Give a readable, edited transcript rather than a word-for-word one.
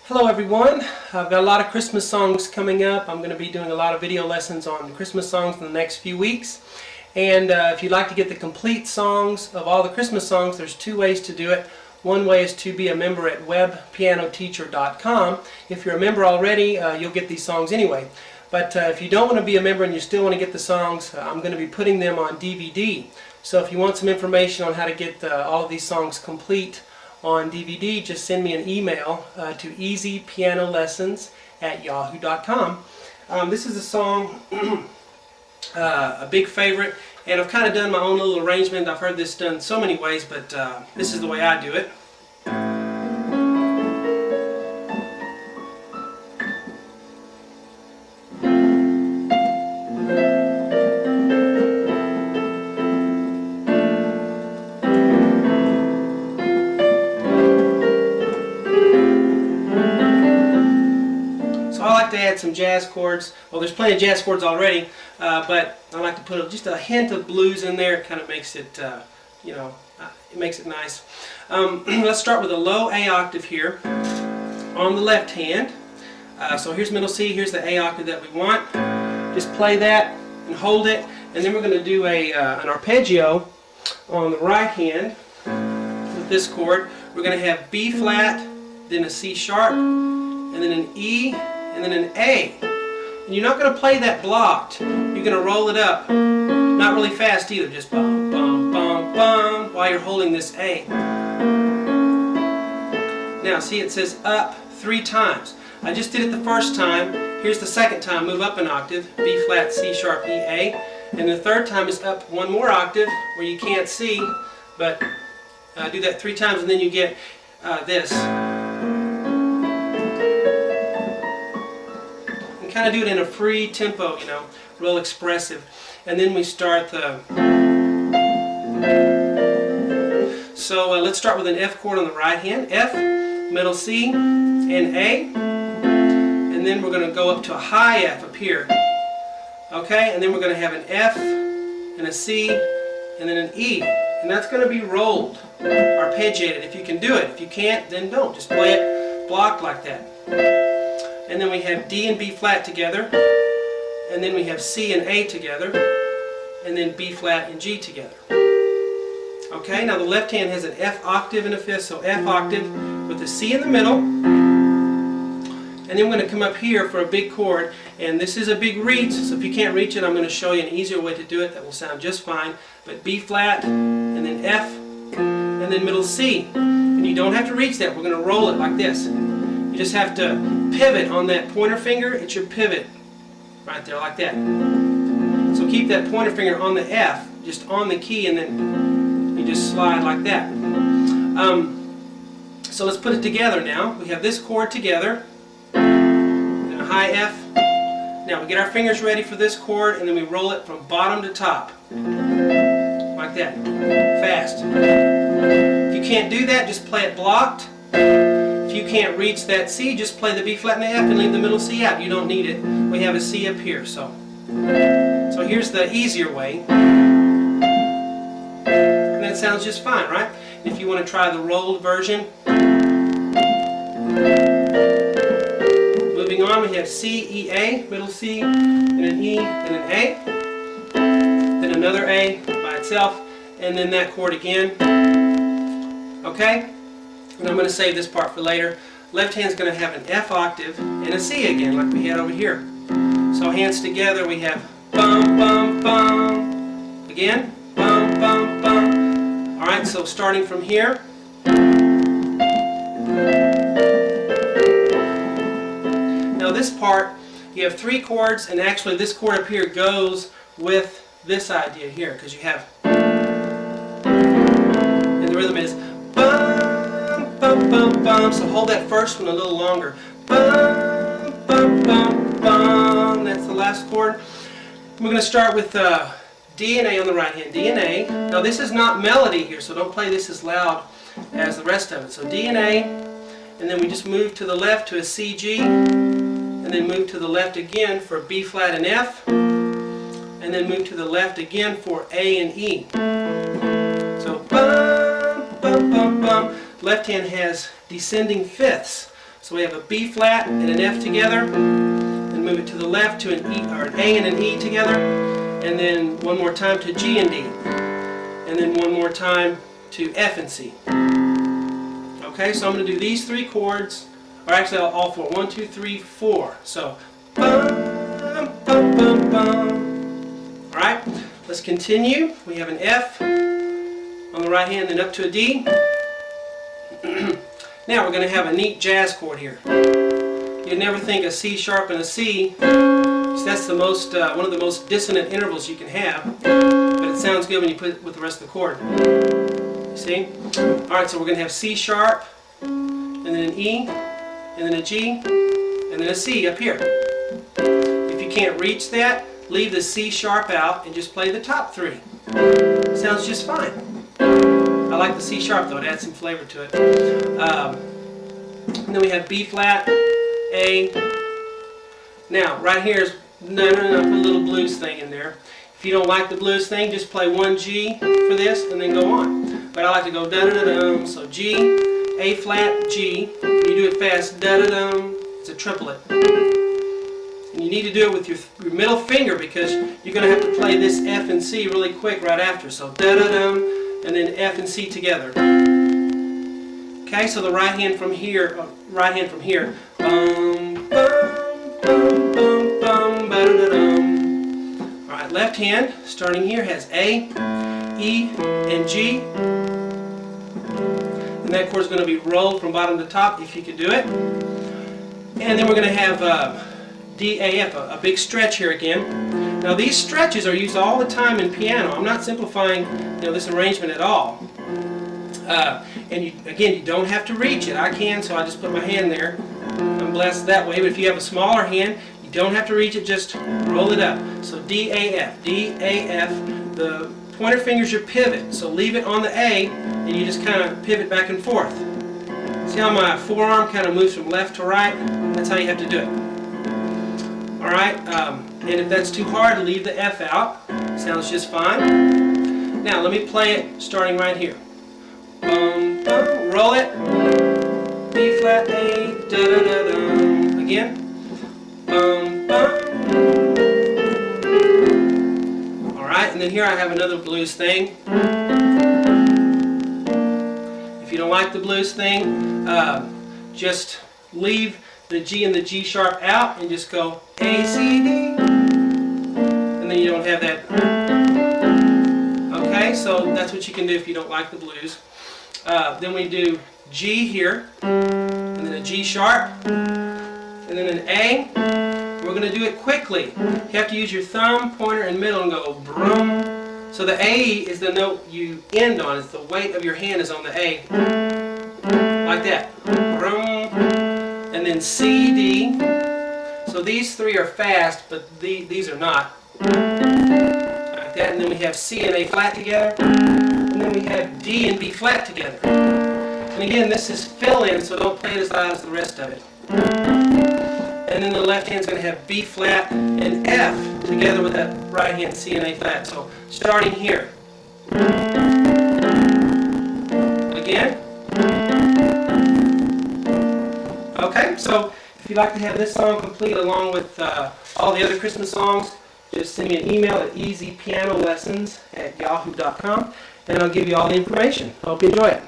Hello everyone. I've got a lot of Christmas songs coming up. I'm going to be doing a lot of video lessons on Christmas songs in the next few weeks. And if you'd like to get the complete songs of all the Christmas songs, there's two ways to do it. One way is to be a member at webpianoteacher.com. If you're a member already, you'll get these songs anyway. But if you don't want to be a member and you still want to get the songs, I'm going to be putting them on DVD. So if you want some information on how to get all of these songs complete on DVD, just send me an email to easypianolessons@yahoo.com. This is a song, a big favorite, and I've kind of done my own little arrangement. I've heard this done so many ways, but this is the way I do it. I like to add some jazz chords. Well, there's plenty of jazz chords already, but I like to put just a hint of blues in there. It kind of makes it, it makes it nice. Let's start with a low A octave here on the left hand. So here's middle C, here's the A octave that we want. Just play that and hold it, and then we're going to do an arpeggio on the right hand with this chord. We're going to have B flat, then a C sharp, and then an E, and then an A. And you're not going to play that blocked. You're going to roll it up. Not really fast either. Just bum, bum, bum, bum while you're holding this A. Now see, it says up 3 times. I just did it the first time. Here's the second time. Move up an octave. B flat, C sharp, E, A. And the third time is up one more octave where you can't see, but do that 3 times and then you get this. Kind of do it in a free tempo, real expressive. And then we start the... So let's start with an F chord on the right hand. F, middle C, and A. And then we're going to go up to a high F up here. Okay, and then we're going to have an F, and a C, and then an E. And that's going to be rolled, arpeggiated, if you can do it. If you can't, then don't. Just play it blocked like that. And then we have D and B flat together, and then we have C and A together, and then B flat and G together. Okay, now the left hand has an F octave and a fifth, so F octave with the C in the middle, and then we're going to come up here for a big chord, and this is a big reach, so if you can't reach it, I'm going to show you an easier way to do it that will sound just fine. But B flat, and then F, and then middle C, and you don't have to reach that. We're going to roll it like this. You just have to pivot on that pointer finger. It's your pivot right there, like that. So keep that pointer finger on the F, just on the key, and then you just slide like that. So let's put it together now. We have this chord together, and a high F. Now we get our fingers ready for this chord, and then we roll it from bottom to top, like that, fast. If you can't do that, just play it blocked. If you can't reach that C, just play the B flat and the F and leave the middle C out. You don't need it. We have a C up here. So here's the easier way. And that sounds just fine, right? And if you want to try the rolled version, moving on, we have C, E, A, middle C, and an E, and an A, then another A by itself, and then that chord again. Okay? And I'm going to save this part for later. Left hand's going to have an F octave and a C again, like we had over here. So hands together, we have bum, bum, bum. Again, bum, bum, bum. Alright, so starting from here. Now this part, you have 3 chords, and actually this chord up here goes with this idea here, because you have, and the rhythm is bum, bum, bum, bum. So hold that first one a little longer. Bum, bum, bum, bum. That's the last chord. We're going to start with D and A on the right hand. D and A. Now this is not melody here, so don't play this as loud as the rest of it. So D and A, and then we just move to the left to a C, G, and then move to the left again for B flat and F, and then move to the left again for A and E. So bum, bum, bum, bum. Left hand has descending fifths. So we have a B flat and an F together, then move it to the left to an E, or an A and an E together, and then one more time to G and D, and then one more time to F and C. Okay, so I'm going to do these three chords, or actually all four. 1, 2, 3, 4. So, bum, bum, bum, bum. All right, let's continue. We have an F on the right hand, then up to a D. Now we're going to have a neat jazz chord here. You'd never think a C sharp and a C, so that's the most one of the most dissonant intervals you can have, but it sounds good when you put it with the rest of the chord. See? Alright, so we're going to have C sharp, and then an E, and then a G, and then a C up here. If you can't reach that, leave the C sharp out and just play the top three. Sounds just fine. I like the C sharp though, it adds some flavor to it. And then we have B flat, A. Now, right here is, no, put a little blues thing in there. If you don't like the blues thing, just play one G for this and then go on. But I like to go da-da-da-dum, so G, A flat, G. You do it fast, da-da-dum, it's a triplet. And you need to do it with your middle finger because you're going to have to play this F and C really quick right after. So da-da-dum, and then F and C together. Okay, so the right hand from here, bum, bum, bum, bum, bum, ba-da-da-dum. Alright, left hand, starting here, has A, E, and G. And that chord is going to be rolled from bottom to top, if you could do it. And then we're going to have D, A, F, a big stretch here again. Now these stretches are used all the time in piano. I'm not simplifying this arrangement at all. And again, you don't have to reach it. I can, so I just put my hand there. I'm blessed that way. But if you have a smaller hand, you don't have to reach it. Just roll it up. So D, A, F. D, A, F. The pointer finger's your pivot. So leave it on the A, and you just kind of pivot back and forth. See how my forearm kind of moves from left to right? That's how you have to do it. Alright, and if that's too hard, leave the F out. Sounds just fine. Now, let me play it starting right here. Bum, bum, roll it. B flat, A, da da da dum. Again. Bum, bum. Alright, and then here I have another blues thing. If you don't like the blues thing, just leave the G and the G sharp out and just go A, C, D. And then you don't have that. Okay, so that's what you can do if you don't like the blues. Then we do G here, and then a G sharp, and then an A. We're going to do it quickly. You have to use your thumb, pointer, and middle and go brum. So the A is the note you end on. It's the weight of your hand is on the A. Like that. Brum. And then C, D. So these three are fast, but these are not. Like that. And then we have C and A flat together. And then we have D and B flat together. And again, this is fill-in, so don't play it as loud as the rest of it. And then the left hand's going to have B flat and F together with that right hand C and A flat. So starting here. Again. Okay, so if you'd like to have this song complete along with all the other Christmas songs, just send me an email at easypianolessons@yahoo.com and I'll give you all the information. Hope you enjoy it.